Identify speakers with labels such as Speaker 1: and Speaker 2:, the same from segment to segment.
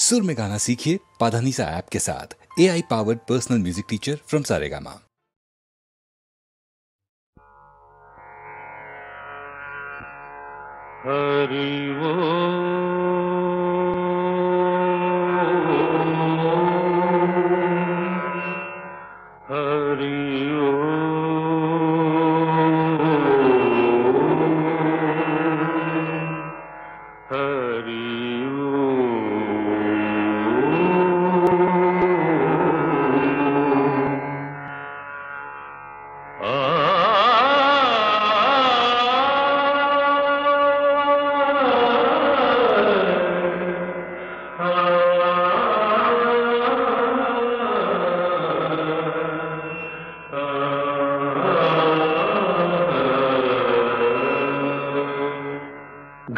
Speaker 1: सुर में गाना सीखिए पाधानीसा ऐप के साथ। AI powered personal music teacher from Saregama.
Speaker 2: Hari वो हरि ओ हरि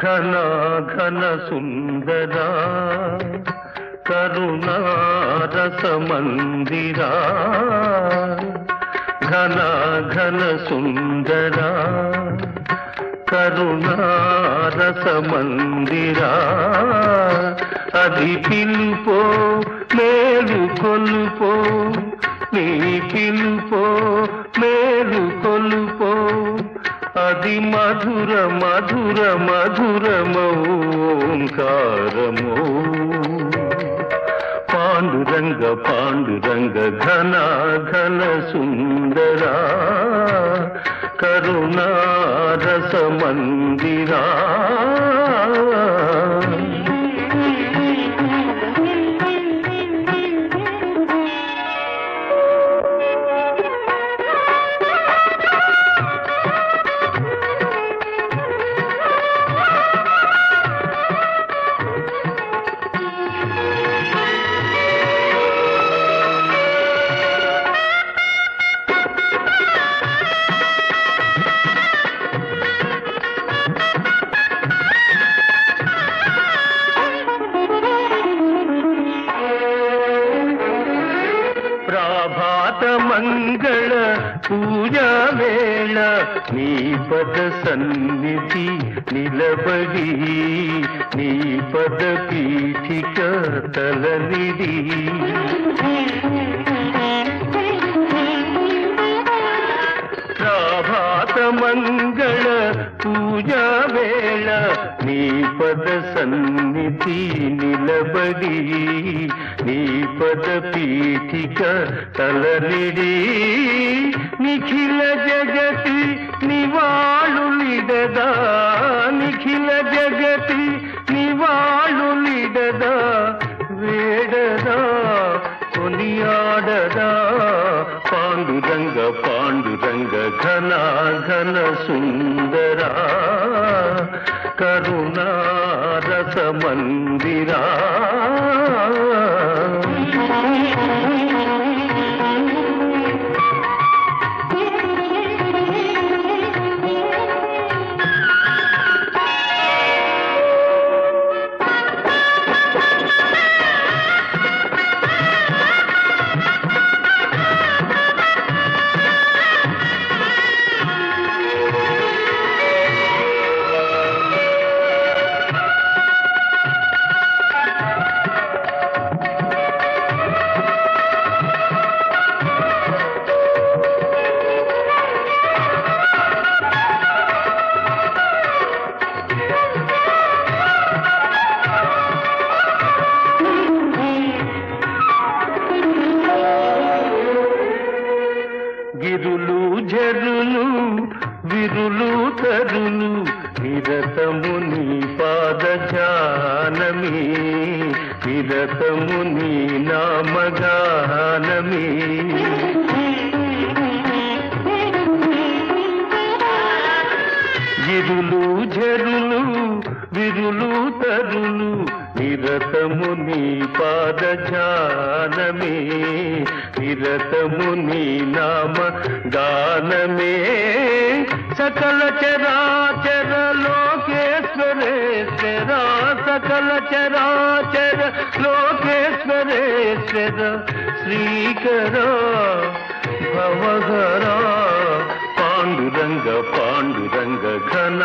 Speaker 2: घन घन सुंदरा करुणा रस मंदिरा घन घन सुंदरा करुणा रस मंदिरा అది పిలుపో మేలు కొలుపో నీ పిలుపో మేలు కొలుపో అది మధుర మధుర మధురమో ఓంకారమో పాండురంగ పాండురంగ ఘన ఘన సుందరా కరుణా రస మందిరా మంగళ పూజా వేళ నీ పద సన్నిధి నిలబడి నీ పద పీఠిక తలనిది ప్రభాత మంగళ పూజా వేళ నీ పద సన్నిధి నిలబడి నీ పద పీఠిక తలనిడి నిఖిల జగతి నివాళులిడదా నిఖిల జగతి నివాళులిడదా వేడదా కొనియాడదా పాండురంగ పాండురంగ ఘన ఘన సుందరా కరుణా రస మందిరా గిరులు జరులు విరులు తరులు నిరతము నీ పాద జానమే నిరతము నీ నామగానమే గిరులు జరులు విరులు తరులు నిరతము నీ పాద జానమే నిరతము నీ నామ గానమే సకల చరాచర లోకేశ్వరేశ్వర సకల చరాచర లోకేశ్వరేశ్వర శ్రీకర భవహర పాండురంగ పాండురంగ ఘన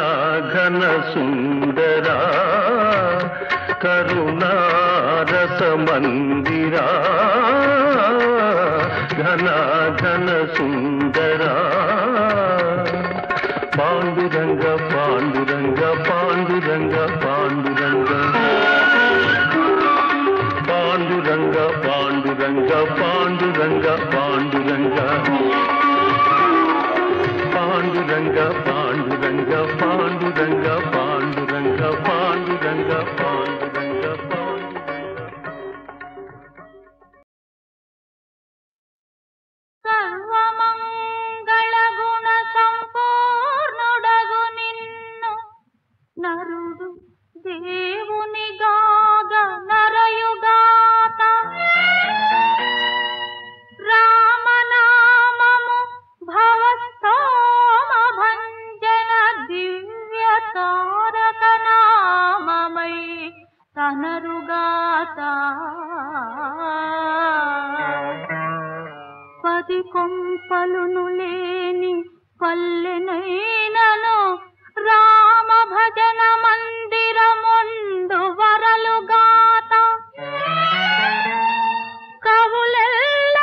Speaker 2: ఘన సుందరా కరుణా రస విలాస మందిరా ఘన ఘన సుందరా పాండురంగ పాండురంగ పాండురంగ పాండురంగ పాండురంగ పాండురంగ పాండురంగ పాండురంగ పాండురంగ పాండురంగ పాండురంగ పాండురంగ పాండురంగ పాండురంగ
Speaker 3: సర్వమంగళ గుణ సంపూర్ణుడగు నిన్ను నరుడు దేవుని గాగ నరయుగాత రామనామము భవస్తోమ భంజన దివ్య తారక నామమై తనరుగాత పది కొంపలును లేని పల్లెనైనను రామ భజన మందిరముండు వరలుగాత కవులెల్ల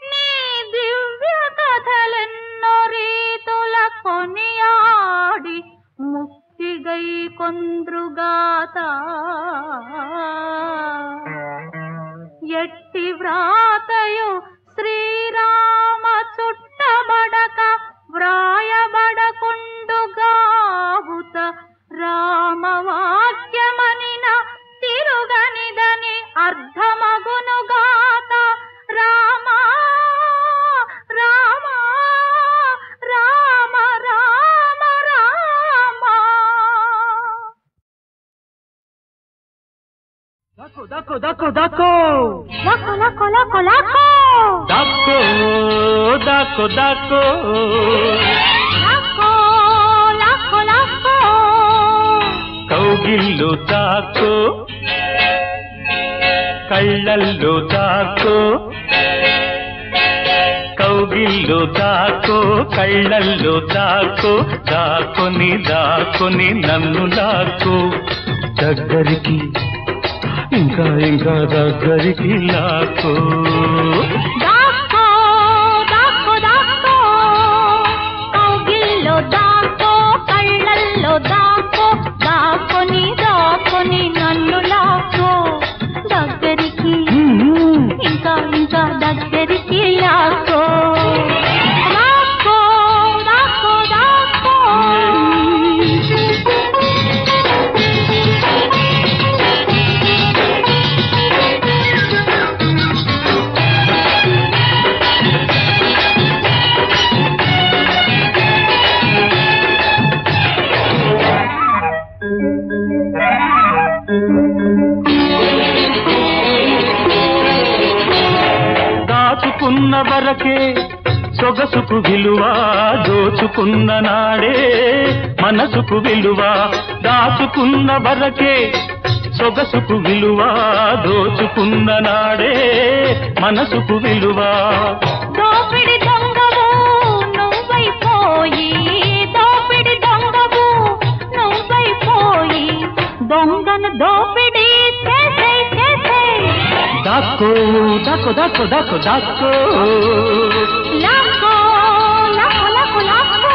Speaker 3: నీ దివ్య కథలెన్నో రీతుల కొనియాడి ముక్తిగై కొంద్రుగాత ఎట్టి వ్రాతయు శ్రీరామ చుట్టబడక వ్రాయబడకుండుగావుత రామవాక్యమనిన తిరుగనిదని అర్థమగునుగాత రామ రామ రామ రామ రామ
Speaker 2: దాకో దాకో దాకో
Speaker 3: లకో లకో లకో లకో
Speaker 2: దాకో దాకో దాకో
Speaker 3: లకో లకో లకో
Speaker 2: కౌగిల్లో దాకో కళ్ళల్లో దాకో కౌగిల్లో దాకో కళ్ళల్లో దాకో దాకొని దాకొని నన్ను దాకో దగ్గరికి ఇంకా ఇంకా దగ్గరికి లాకో
Speaker 3: దాకో దాకో దాకో కౌగిల్లో దాకో కళ్ళల్లో దాకో దాకొని దాకొని నన్ను లాకో దగ్గరికి ఇంకా ఇంకా దగ్గరికి లాకో దాకో దాకో దాకో
Speaker 2: దాచుకున్న వరకే సొగసుకు విలువ దోచుకున్న నాడే మనసుకు విలువ దాచుకున్న వరకే సొగసుకు విలువ దోచుకున్న నాడే మనసుకు విలువ
Speaker 3: దోపిడి దొంగవు నువ్వైపోయి దోపిడి దొంగవు నువ్వైపోయి దొంగను దోపిడి చేసే చేసే
Speaker 2: దాక్కో దాక్కో దాక్కో దాక్కో దాక్కో
Speaker 3: లాక్కో లాక్కో లాక్కో లాక్కో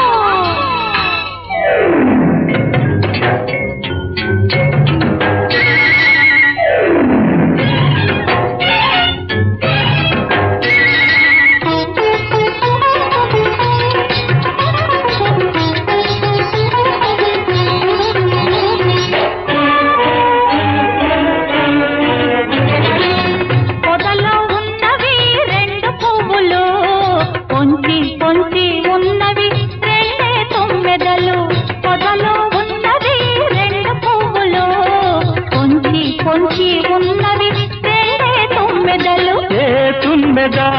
Speaker 3: పొదలో ఉన్నవి రెండు పువ్వులు పొంచి పొంచి ఉన్నవి రెండే తుమ్మెదలు పొదలో ఉన్నవి రెండు పువ్వులు పొంచి పొంచి ఉన్నవి రెండే తుమ్మెదలు
Speaker 2: ఏ తుమ్మెదా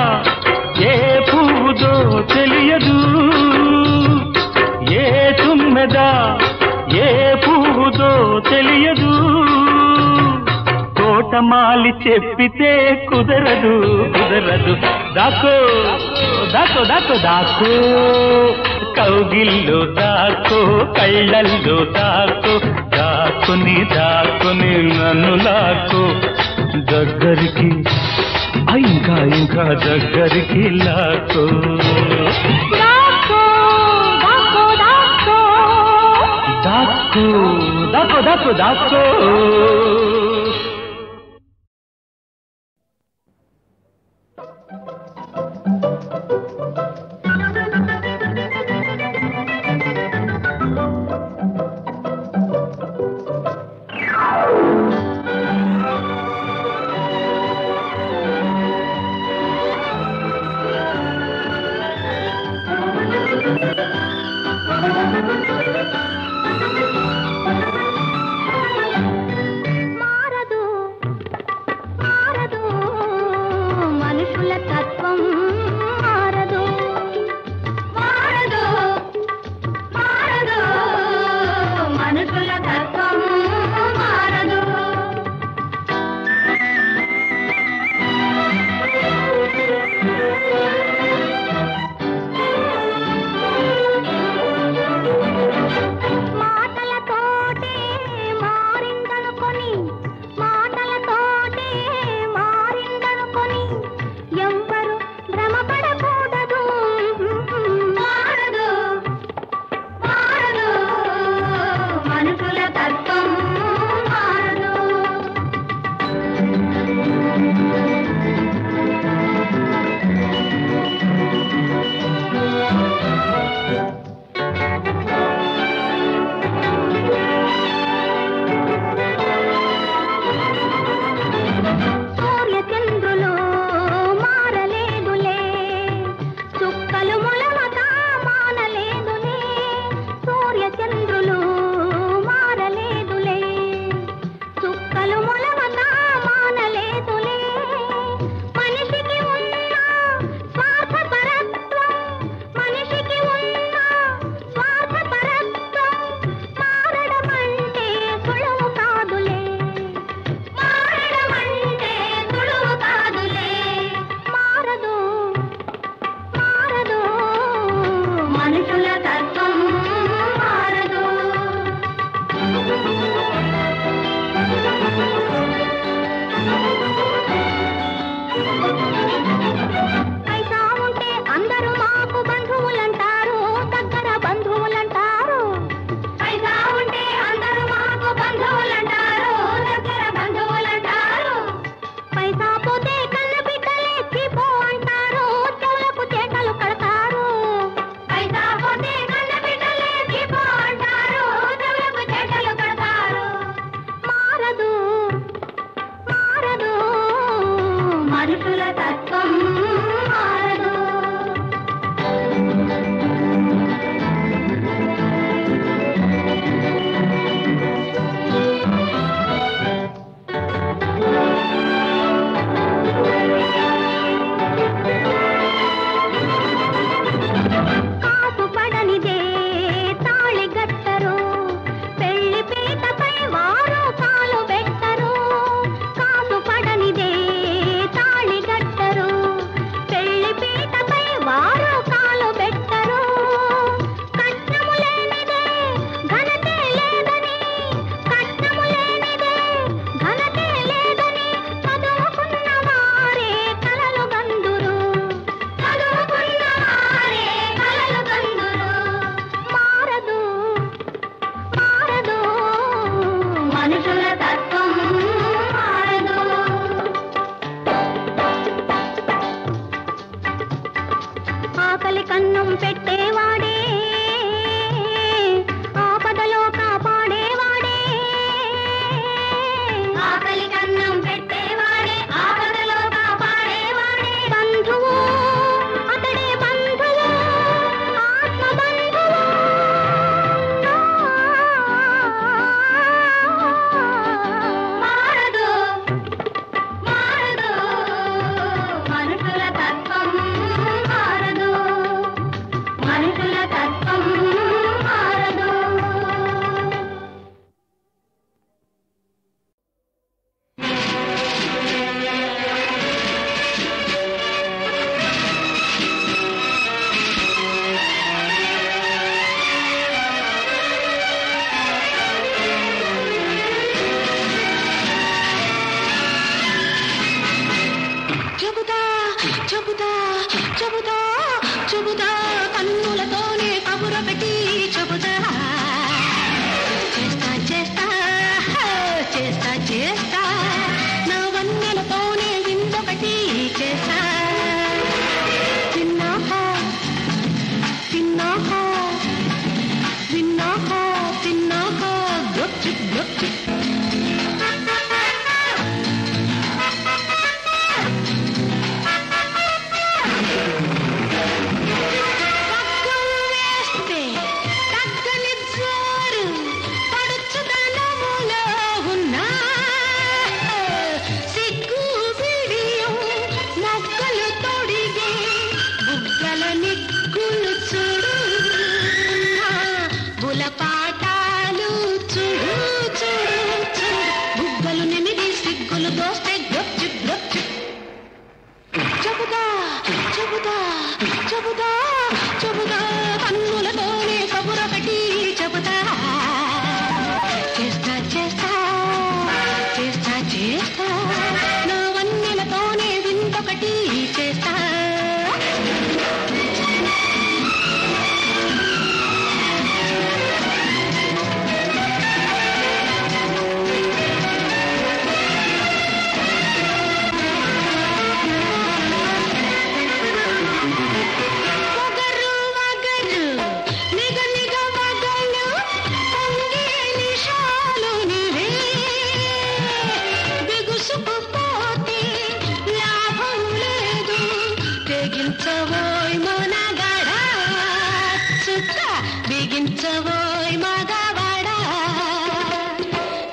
Speaker 2: ఏ పువ్వుదో తెలియదు ఏ తుమ్మెదా ఏ పువ్వుదో తెలియదు తోటమాలి చెప్పితే కుదరదు కుదరదు దాకో దాకో దాకో దాకో కౌగిల్లో దాకో కళ్ళల్లో దాకో దాకుని దాకుని నన్ను లాకో దగ్గరికి ఇంకా ఇంకా దగ్గరికి లాక్కో
Speaker 3: దాక్కో దాక్కో దాక్కో
Speaker 2: దాక్కో దాక్కో దాక్కో దాక్కో
Speaker 3: మారదు మారదు మనుషుల తత్వం మారదు మారదు మారదు మనుషుల తత్వం మారదు మాటలతోటే మారిందనుకొని మాటలతోటే మారిందనుకొని ఎవ్వరు భ్రమపడకూడదు మారదు మారదు మనుషుల తత్వం మారదు సూర్యచంద్రులు మారలేదులే చుక్కలు మొలమక మానలేదులే సూర్యచంద్రులు మారలేదులే చుక్కలు మొలమక మానలేదులే మనిషికి ఉన్న స్వార్థపరత్వం మనిషికి ఉన్న స్వార్థపరత్వం మారడమంటే సులువు కాదులే మారడమంటే సులువు కాదులే మారదు మారదు మనుషుల తత్వం మారదు పైసా ఉంటే అందరూ మాకు బంధువులంటారు దగ్గర బంధువులంటారు పైసా ఉంటే అందరూ మాకు బంధువులంటారు దగ్గర బంధువులంటారు పైసా పోతే కన్న బిడ్డలే చీపో అంటారు చెవులకు చేటలు కడతారు పైసా పోతే కన్న బిడ్డలే చీపో అంటారు చెవులకు చేటలు కడతారు మారదు మారదు మనుషుల తత్వం మారదు కాసు పడనిదే తాళి గట్టరు పెళ్లి పీటపై వారు కాలు పెట్టరు కాసు పడనిదే తాళి గట్టరు చెబుతా చెబుతా చెబుతా కన్నులతోనే కబురొకటి చెబుతా చేస్తా చేస్తా చేస్తా చేస్తా నా వన్నెలతోనే విందొకటి చేస్తా తిన్నాహా తిన్నాహా విన్నాహా తిన్నాహా గొచ్చు గొచ్చు చెబుతా చెబుతా చెబుతా చెబుతా కన్నులతోనే కబురొకటి చెబుతా చేస్తా చేస్తా చేస్తా చేస్తా నా వన్నెలతోనే విందొకటి చేస్తా బిగించవోయ్ మనగాడా చుక్క బిగించవోయ్ మగవాడా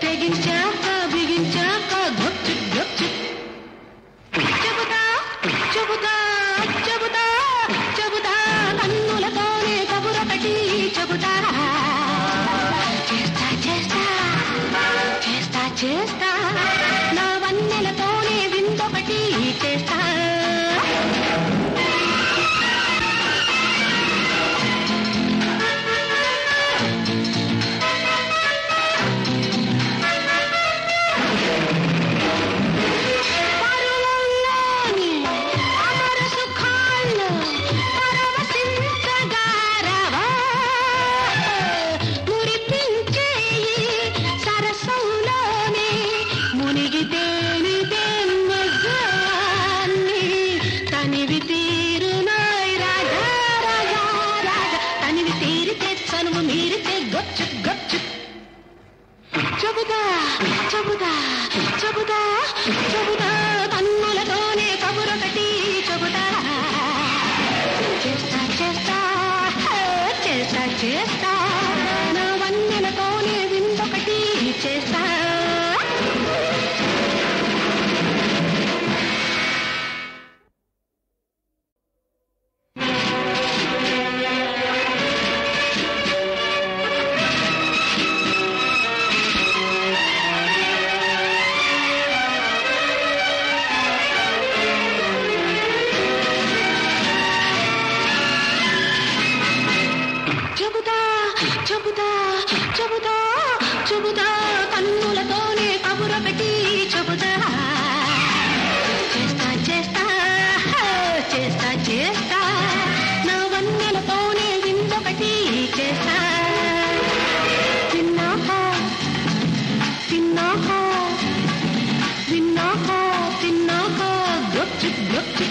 Speaker 3: తెగించాక బిగించాక గొచ్చు గొచ్చు చెబుతా చెబుతా చెబుతా చెబుతా కన్నులతోనే కబురొకటి చెబుతా చేస్తా చేస్తా చేస్తా చేస్తా నా వన్నెలతోనే విందొకటి చేస్తా చెబుతా చెబుతా చెబుతా చెబుతా కన్నులతోనే కబురొకటి చెబుతా చేస్తా చేస్తా చేస్తా చేస్తా నా వన్నెలతోనే విందొకటి చేస్తా చెబుతా చెబుతా చెబుతా చెబుతా కన్నులతోనే కబురొకటి చెబుతా చేస్తా చేస్తా చేస్తా చేస్తా నా వన్నెలతోనే విందొకటి చేస్తా తిన్నాహా తిన్నాహా విన్నాహా తిన్నాహా గొచ్చు గొచ్చు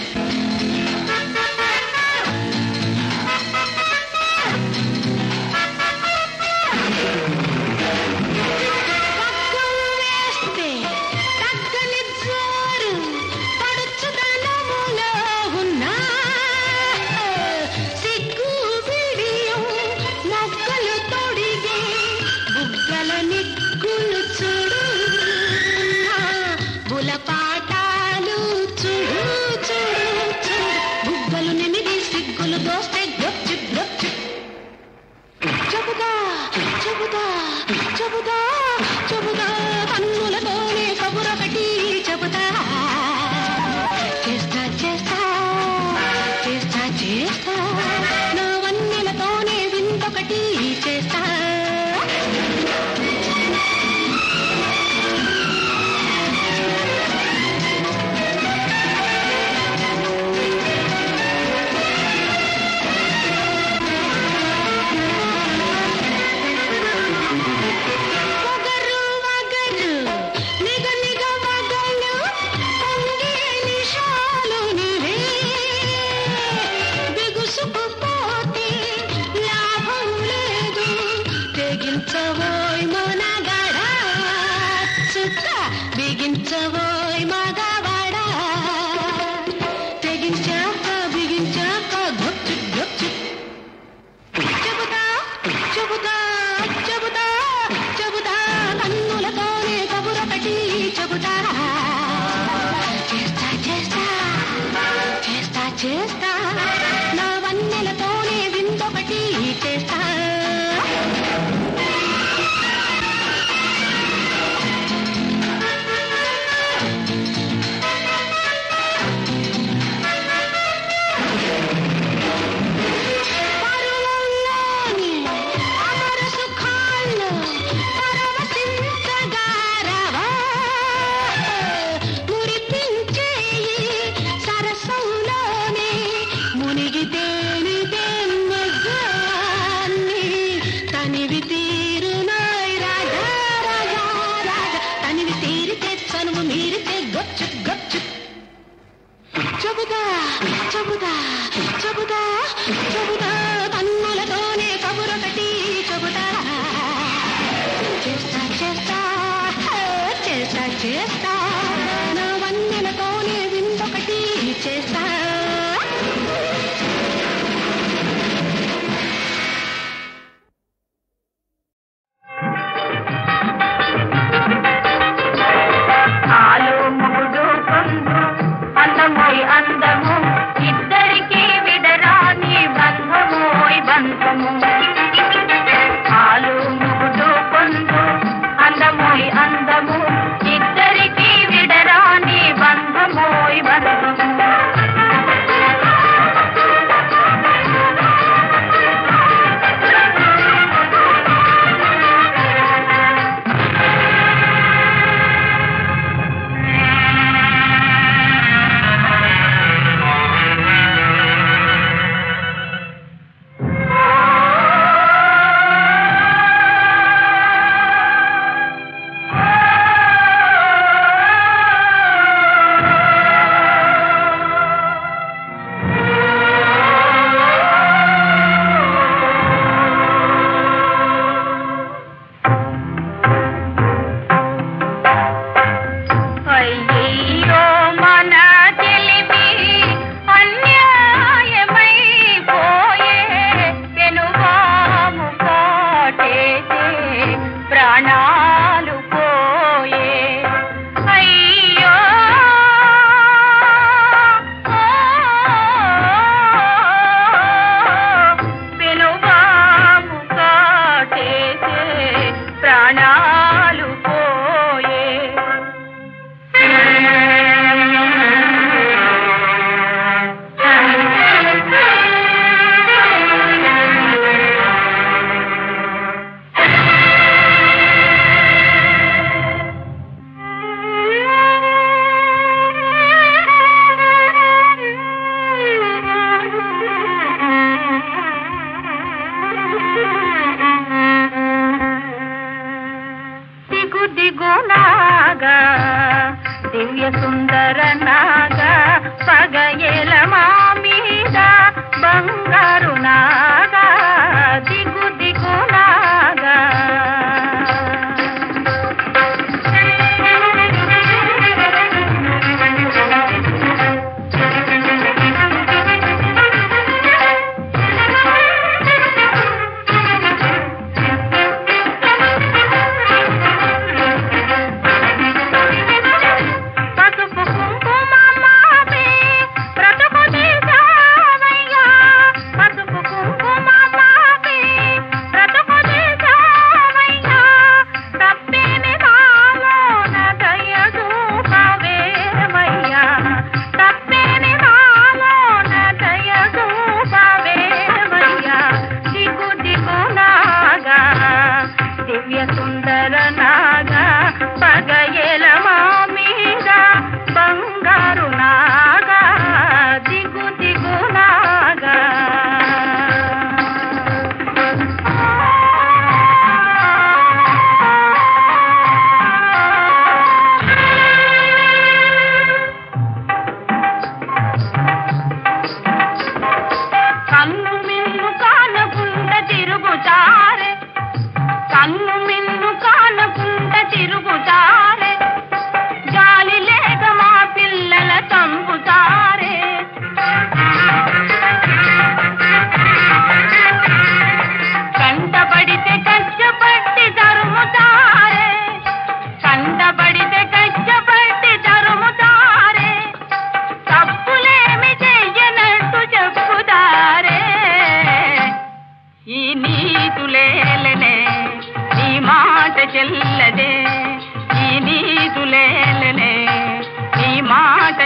Speaker 3: పాటాలు చూడు చూడు చూడు బుగ్గలు నెమిది సిగ్గులు దోస్తే గొచ్చు గొచ్చు చెబుతా చెబుతా చెబుతా చెబుతా కన్నులతోనే కబురొకటి చెబుతా చేస్తా చేస్తా చేస్తా చేస్తా నా వన్నెలతోనే విందొకటి చేస్తా చేస్తా నా వన్నెలతోనే విందొకటి చేస్తా చేస్తా నా వన్నెలతోనే విందొకటి చేస్తా
Speaker 4: ఆలు ముగుడు కొందు అందమోయ్ అందము ఇద్దరికి విడరాని బంధమోయ్ బంధము ఆలు ముగుడు కొందు అందమోయ్ అందము ఇద్దరికి విడరాని బంధమోయ్ బంధము
Speaker 3: పసుపు కుంకుమ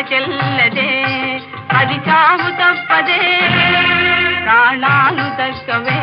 Speaker 4: చెల్లదే అది చావు తప్పదే ప్రాణాలు దక్కవే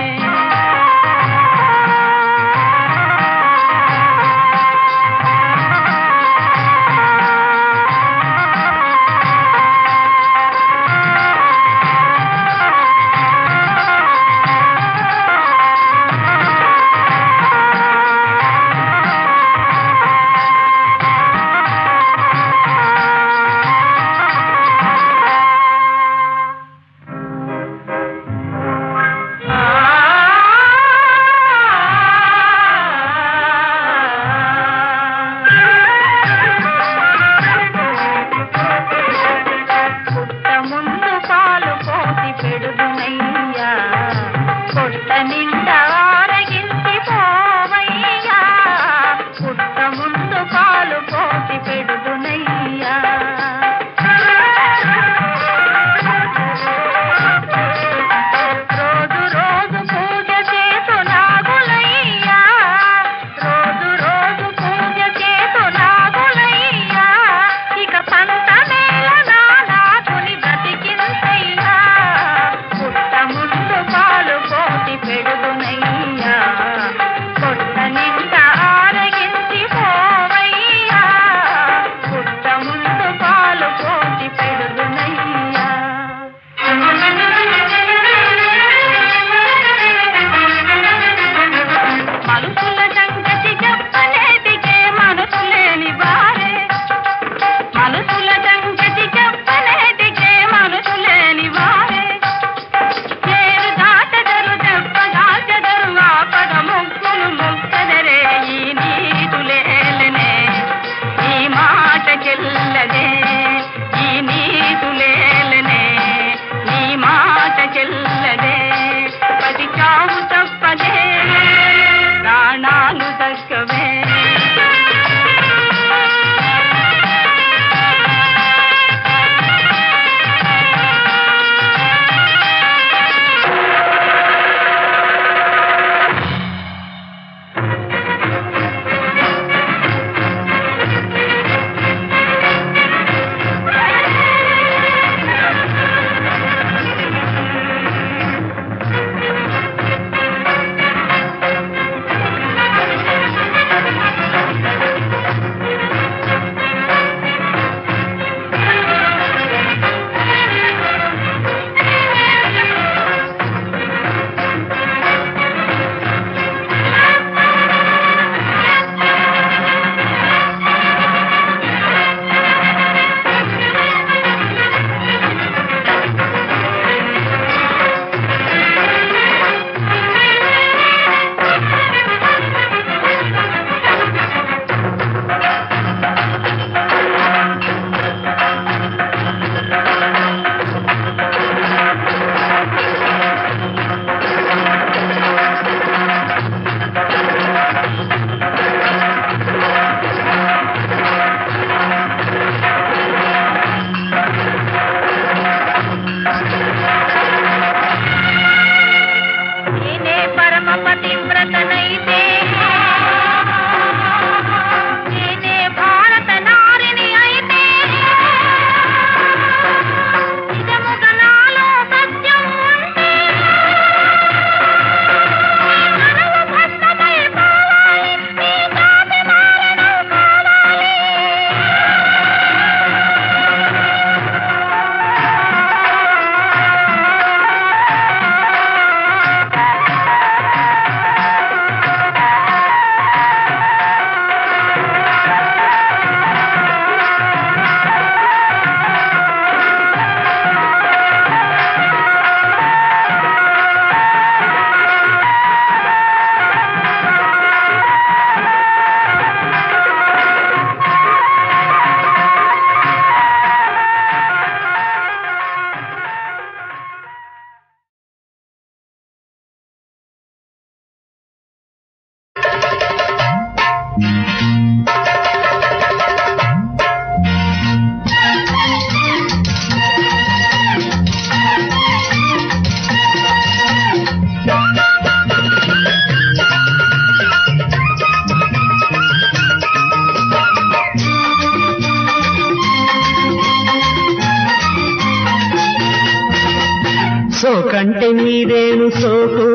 Speaker 2: సోకంటే నీదేను సోకు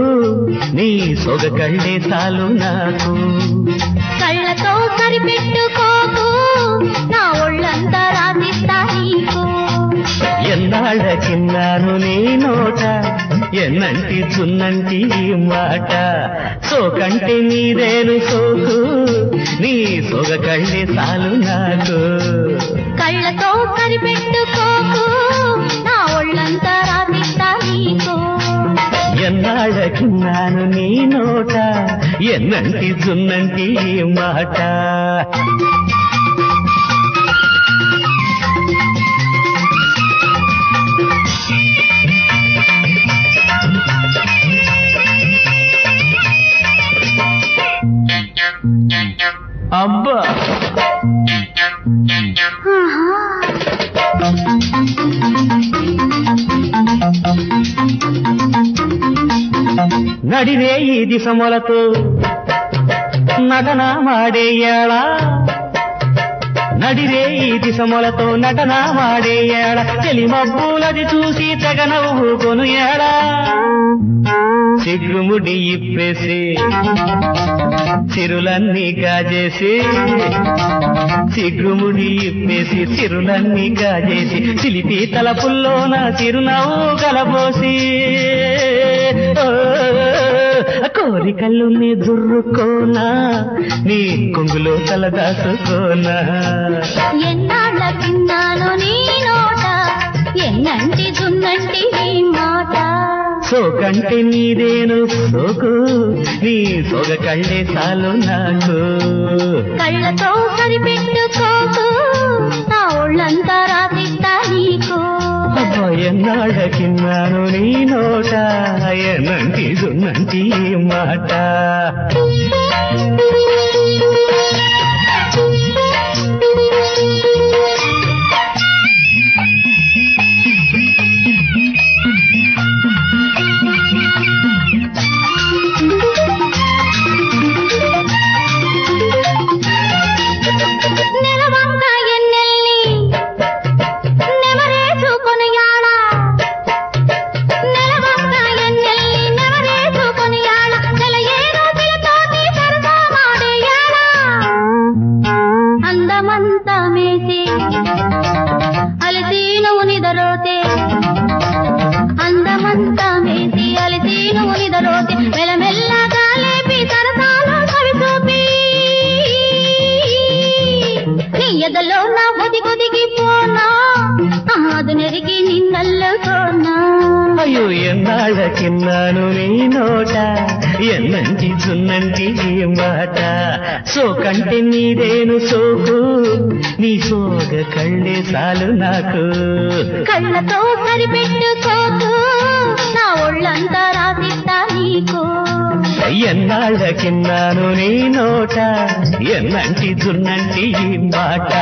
Speaker 2: నీ సొగ కళ్ళే చాలు నాకు
Speaker 3: కళ్ళతో సరిపెట్టుకోకు నా ఒళ్ళంతా రాసిస్తా నీకు
Speaker 2: ఎన్నాళ్ళకిన్నాను నీ నోట ఎన్నంటి చున్నంటి మాట సోకంటే నీదేను సోకు నీ సొగ కళ్ళే చాలు నాకు
Speaker 3: కళ్ళతో సరిపెట్టుకోకు నా ఒళ్ళంతా రాసిస్తా నీకు
Speaker 2: ఎన్నాళ్ళకిన్నాను నీ నోట ఎన్నంటి చున్నంటి మాట అబ్బా నడిరే ఈ దిశములతో నటన మాడేయాళ నడిరే ఈ దిశములతో నటన మాడేయాళ చెలి మబ్బులది చూసి తెగ నవ్వుకొను ఏడా సిగ్గుముడి ఇప్పేసి చిరులన్నీ కాజేసి సిగ్గుముడి ఇప్పేసి చిరులన్నీ కాజేసి చిలిపి తలపుల్లోన చిరునవ్వు కలబోసి కోరికలు నీ దుర్రుకోనా నీ కొంగులో తలదాసుకోనా
Speaker 3: ఎన్నాళ్ళ కిన్నాను నీ నోట ఎన్నంటి దున్నంటి మాట
Speaker 2: సోకంటే నీదేను సోకు నీ సొగ కళ్ళే చాలు నాకు
Speaker 3: కళ్ళతో సరిపెట్టుకోకు నా ఒళ్ళంతా రాసిస్తా నీకు
Speaker 2: ఎన్నాళ్ళకిన్నాను నీ నోట ఎన్నంటి సున్నంటి మాట
Speaker 3: అందమంతా మేసి అలిసి నువ్వు నిదరోతి మెల్లమెల్లగా లేపి సరసాలు కవిచూపి నీ ఎదలో నా ఒదిగొదిగి పోనా అది నెరిగి నిన్నల్లుకోనా
Speaker 2: అయ్యో ఎన్నాళ్ళకిన్నాను నీ నోట ఎన్నంటి సున్నంటి మాట సోకంటే నీదేను సోకు నీ సోగ కళ్ళే చాలు నాకు
Speaker 3: కళ్ళతో సరిపెట్టుకోకు నా ఒళ్ళంతా రాసిస్తా నీకు
Speaker 2: ఎన్నాళ్ళకిన్నాను నీ నోట ఎన్నంటి సున్నంటి మాట